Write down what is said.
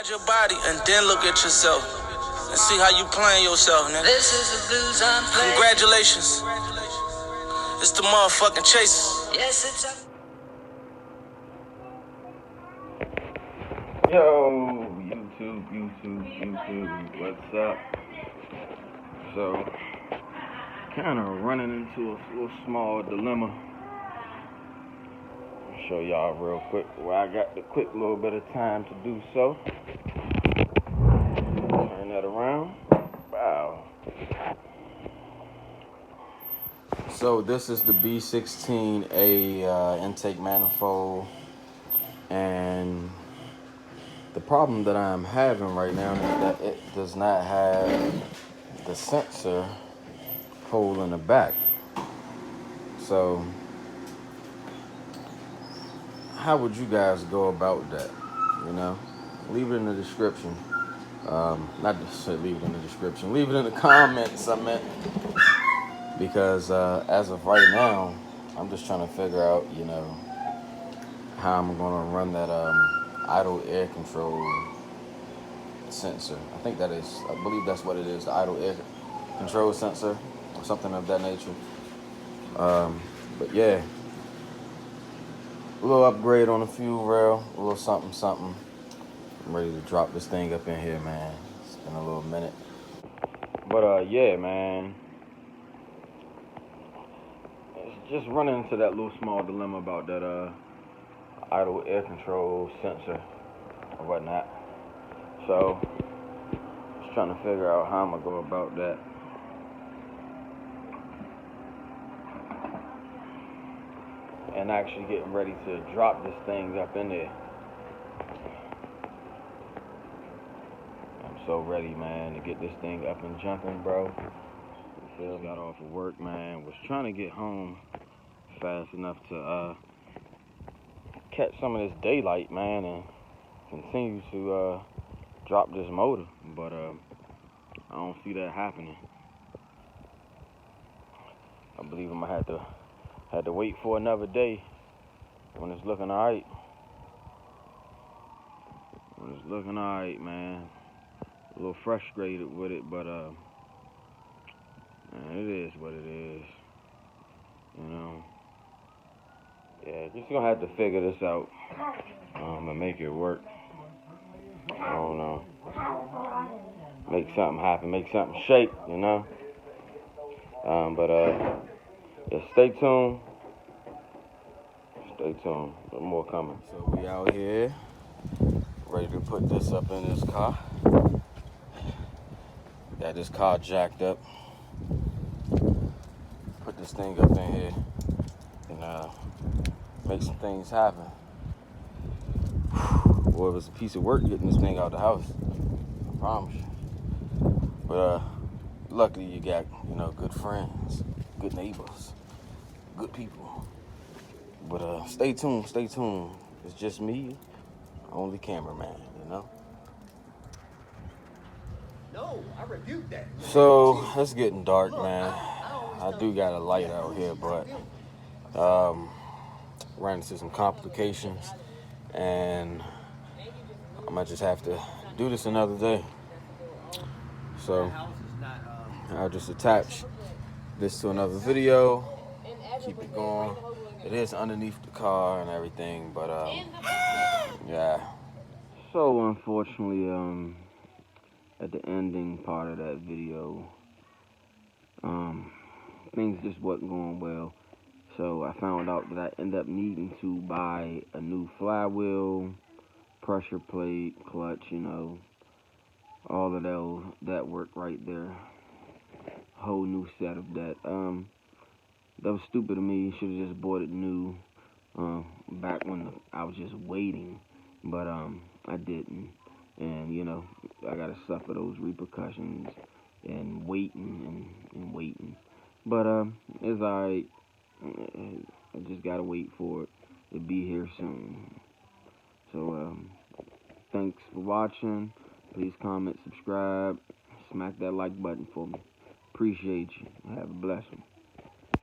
Inside your body and then look at yourself and see how you playing yourself, nigga. This is the blues I'm playing. Congratulations. It's the motherfucking Chasers. Yes, it's a... Yo, YouTube, what's up? So, kind of running into a little small dilemma. I'll show y'all real quick where I got the quick little bit of time to do so. Turn that around. Wow. So this is the B16A intake manifold, and the problem that I'm having right now is that it does not have the sensor hole in the back. So how would you guys go about that? You know, leave it in the description. Not just leave it in the description. Leave it in the comments. I meant, because as of right now, I'm just trying to figure out, you know, how I'm gonna run that idle air control sensor. I believe that's what it is, the idle air control sensor or something of that nature. But yeah, a little upgrade on the fuel rail, a little something. I'm ready to drop this thing up in here, man. It's been a little minute. But yeah, man. It's just running into that little small dilemma about that idle air control sensor or whatnot. So, just trying to figure out how I'm gonna go about that. And actually getting ready to drop this thing up in there. I'm so ready, man, to get this thing up and jumping, bro. Got off of work, man. Was trying to get home fast enough to catch some of this daylight, man, and continue to drop this motor, but I don't see that happening. I believe I'm gonna have to wait for another day when it's looking alright. When it's looking alright, man. A little frustrated with it, but man, it is what it is. You know. Yeah, just gonna have to figure this out and make it work. I don't know. Make something happen, make something shake, you know. But yeah, stay tuned. Stay tuned. There's more coming. So we out here, ready to put this up in this car. Got this car jacked up. Put this thing up in here and make some things happen. Boy, it was a piece of work getting this thing out of the house. I promise you. But luckily you got, you know, good friends, good neighbors, good people. But stay tuned. It's just me, only cameraman, you know. No, I rebuke that. So it's getting dark, man. I do got a light out here, but ran into some complications, and I might just have to do this another day. So I'll just attach this to another video, keep it going. It is underneath the car and everything, but yeah. So unfortunately, at the ending part of that video, things just wasn't going well. So I found out that I ended up needing to buy a new flywheel, pressure plate, clutch, you know, all of that work right there. Whole new set of that. That was stupid of me. Should have just bought it new back when I was just waiting, but I didn't, and you know, I gotta suffer those repercussions and waiting and waiting. But it's alright. I just gotta wait for it to be here soon. So thanks for watching. Please comment, subscribe, smack that like button for me. Appreciate you. Have a blessing.